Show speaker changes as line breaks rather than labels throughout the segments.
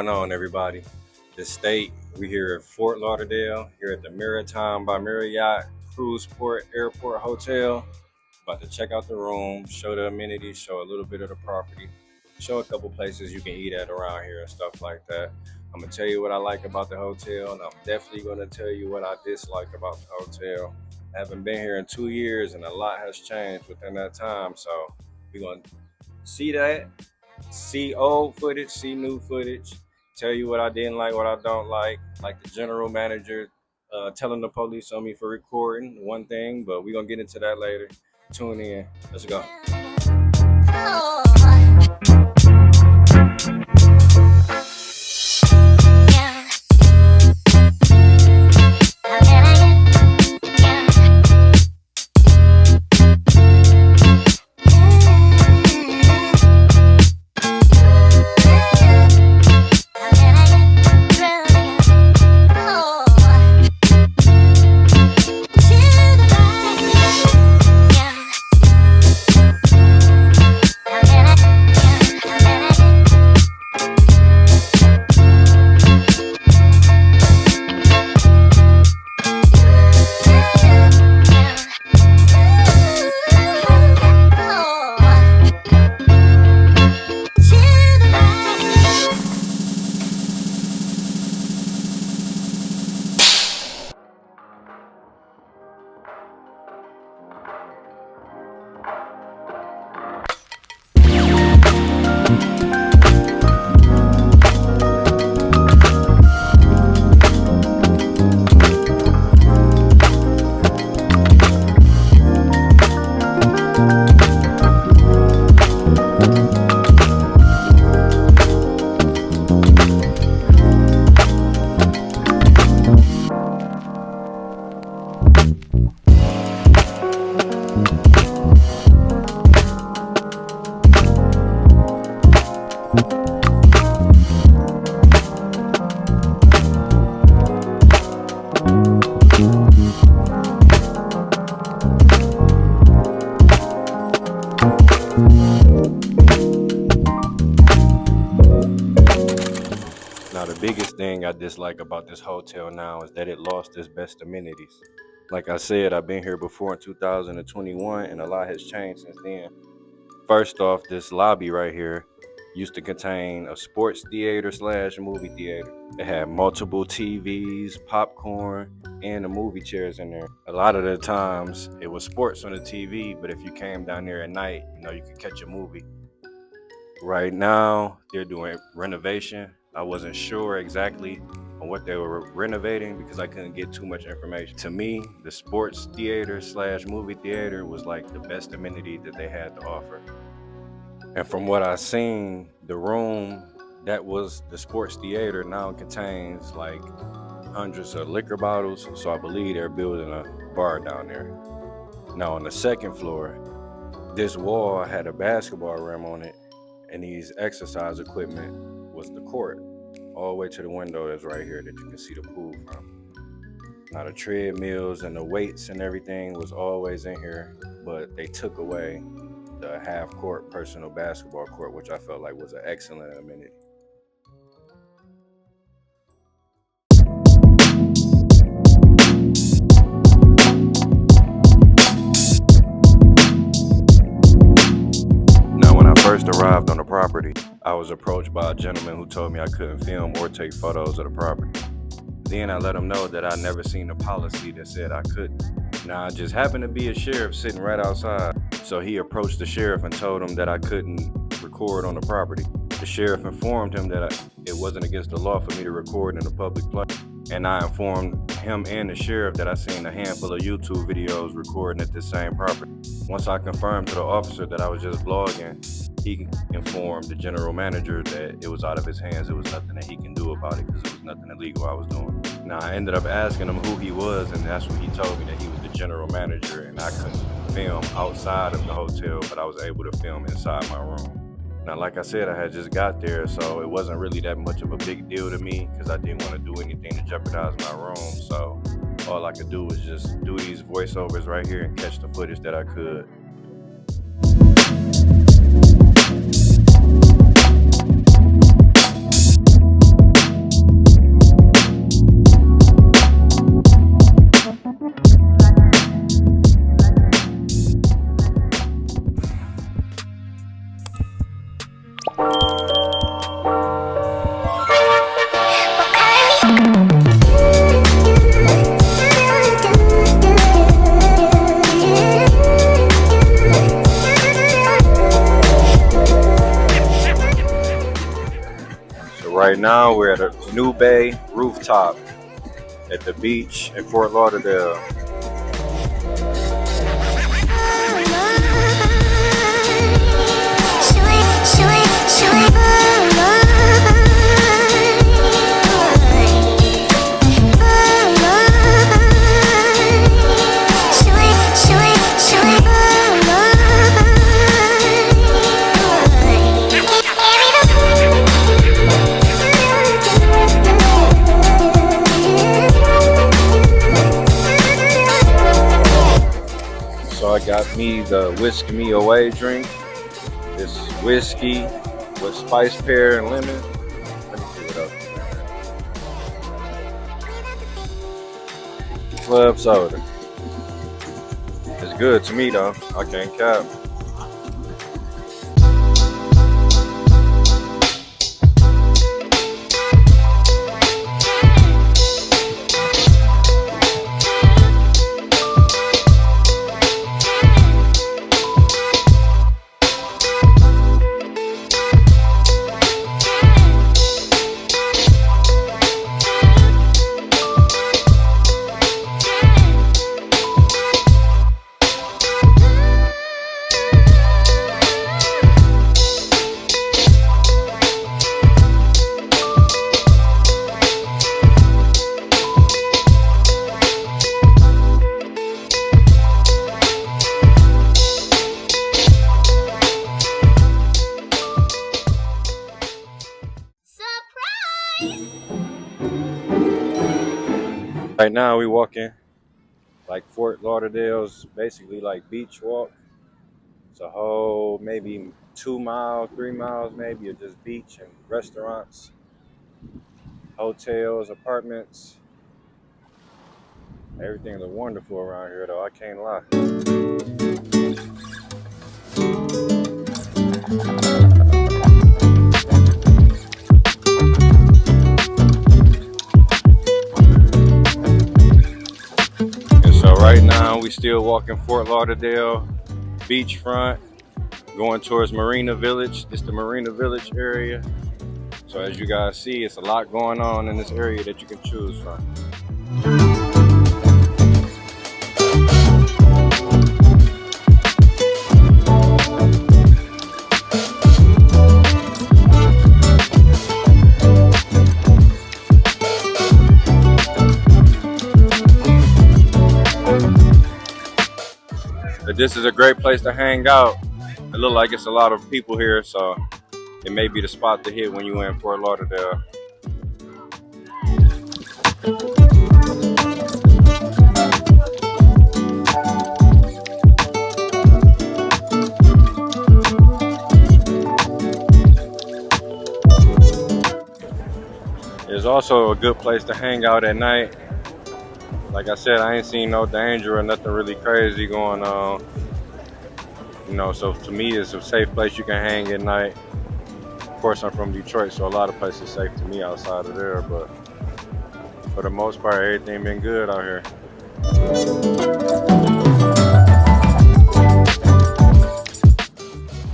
going on, everybody? The state, we here at Fort Lauderdale, here at the Maritime by Marriott Cruiseport Airport Hotel. About to check out the room, show the amenities, show a little bit of the property, show a couple places you can eat at around here and stuff like that. I'm gonna tell you what I like about the hotel, and I'm definitely gonna tell you what I dislike about the hotel. I haven't been here in 2 years, and a lot has changed within that time. So we're gonna see that, see old footage, see new footage, tell you what I didn't like, what I don't like the general manager telling the police on me for recording, one thing, but we're gonna get into that later. Tune in. Let's go. Now, the biggest thing I dislike about this hotel now is that it lost its best amenities. Like I said, I've been here before in 2021, and a lot has changed since then. First off, this lobby right here used to contain a sports theater slash movie theater. It had multiple TVs, popcorn, and the movie chairs in there. A lot of the times it was sports on the TV, but if you came down there at night, you could catch a movie. Right now, they're doing renovation. I wasn't sure exactly on what they were renovating because I couldn't get too much information. To me, the sports theater slash movie theater was like the best amenity that they had to offer. And from what I seen, the room that was the sports theater now contains like hundreds of liquor bottles. So I believe they're building a bar down there. Now on the second floor, this wall had a basketball rim on it, and these exercise equipment was the court, all the way to the window that's right here that you can see the pool from. Now the treadmills and the weights and everything was always in here, but they took away the half-court personal basketball court, which I felt like was an excellent amenity. First arrived on the property, I was approached by a gentleman who told me I couldn't film or take photos of the property. Then I let him know that I'd never seen a policy that said I couldn't. Now, I just happened to be a sheriff sitting right outside, so he approached the sheriff and told him that I couldn't record on the property. The sheriff informed him that it wasn't against the law for me to record in a public place, and I informed him and the sheriff that I seen a handful of YouTube videos recording at this same property. Once I confirmed to the officer that I was just vlogging, he informed the general manager that it was out of his hands. There was nothing that he can do about it because it was nothing illegal I was doing. Now, I ended up asking him who he was, and that's when he told me that he was the general manager, and I couldn't film outside of the hotel, but I was able to film inside my room. Now, like I said, I had just got there, so it wasn't really that much of a big deal to me because I didn't want to do anything to jeopardize my room. So all I could do was just do these voiceovers right here and catch the footage that I could. now we're at a Nube rooftop at the beach in Fort Lauderdale. So I got me the Whisk Me Away drink. This whiskey with spice pear and lemon. Let me see what else. Club soda. It's good to me though. I can't cap. Right now we walking like Fort Lauderdale's basically like beach walk. It's a whole maybe 2 miles, 3 miles maybe of just beach and restaurants, hotels, apartments. Everything is wonderful around here though, I can't lie. So right now we still walking Fort Lauderdale beachfront, going towards Marina Village. This is the Marina Village area. So as you guys see, it's a lot going on in this area that you can choose from. But this is a great place to hang out. It looks like it's a lot of people here, so it may be the spot to hit when you're in Fort Lauderdale. It's also a good place to hang out at night. Like I said, I ain't seen no danger or nothing really crazy going on. You know, so to me, it's a safe place you can hang at night. Of course, I'm from Detroit, so a lot of places safe to me outside of there, but for the most part, everything been good out here.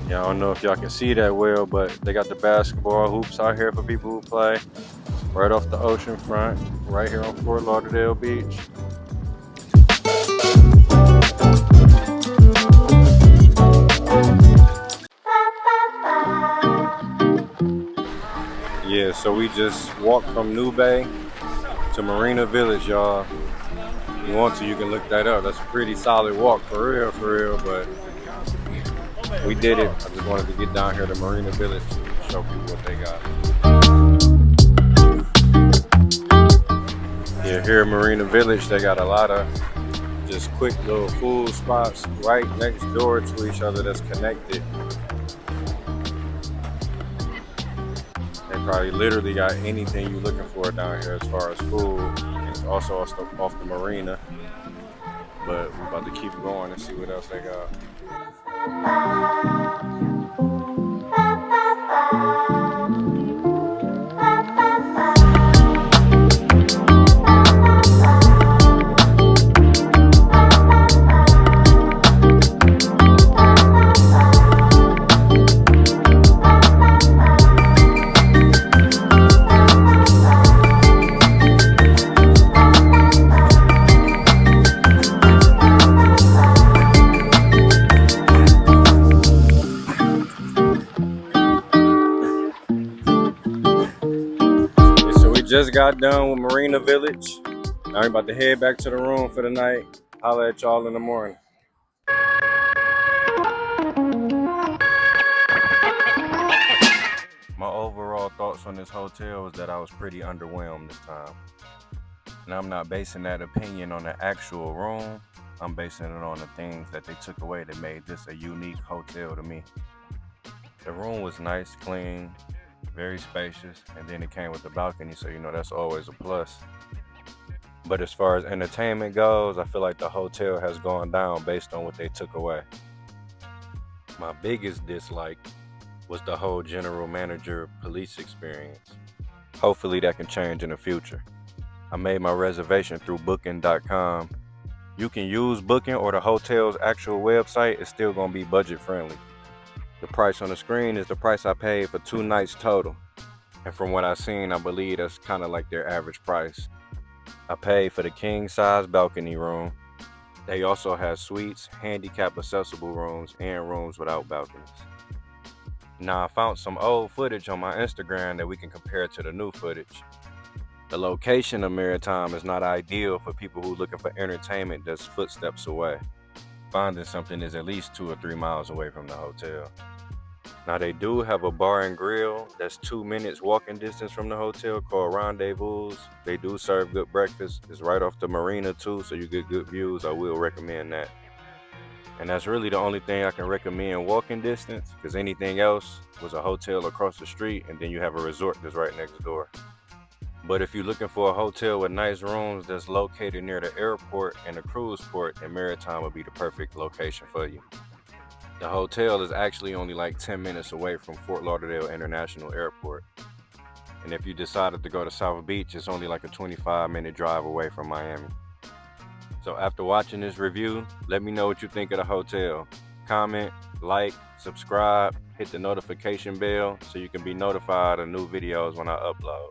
Yeah, I don't know if y'all can see that well, but they got the basketball hoops out here for people who play. Right off the ocean front, right here on Fort Lauderdale Beach. Yeah, so we just walked from Nube to Marina Village, y'all. If you want to, you can look that up. That's a pretty solid walk, for real, but we did it. I just wanted to get down here to Marina Village and show people what they got. Yeah, here at Marina Village, they got a lot of just quick little food spots right next door to each other that's connected. They probably literally got anything you're looking for down here as far as food. It's also off the marina. But we're about to keep going and see what else they got. just got done with Marina Village. Now I'm about to head back to the room for the night. Holla at y'all in the morning. My overall thoughts on this hotel was that I was pretty underwhelmed this time. And I'm not basing that opinion on the actual room. I'm basing it on the things that they took away that made this a unique hotel to me. The room was nice, clean, very spacious, and then it came with the balcony, so that's always a plus. But as far as entertainment goes, I feel like the hotel has gone down based on what they took away. My biggest dislike was the whole general manager police experience. Hopefully that can change in the future. I made my reservation through booking.com. You can use Booking or the hotel's actual website. It's still going to be budget friendly. The price on the screen is the price I paid for 2 nights total. And from what I've seen, I believe that's kind of like their average price. I paid for the king size balcony room. They also have suites, handicap accessible rooms, and rooms without balconies. Now I found some old footage on my Instagram that we can compare to the new footage. The location of Maritime is not ideal for people who are looking for entertainment that's footsteps away. Finding something is at least 2 or 3 miles away from the hotel. Now they do have a bar and grill that's 2 minutes walking distance from the hotel called Rendezvous. They do serve good breakfast. It's right off the Marina too, so you get good views. I will recommend that. And that's really the only thing I can recommend walking distance, because anything else was a hotel across the street, and then you have a resort that's right next door. But if you're looking for a hotel with nice rooms that's located near the airport and the Cruiseport, then Maritime would be the perfect location for you. The hotel is actually only like 10 minutes away from Fort Lauderdale International Airport. And if you decided to go to South Beach, it's only like a 25-minute drive away from Miami. So after watching this review, let me know what you think of the hotel. Comment, like, subscribe, hit the notification bell so you can be notified of new videos when I upload.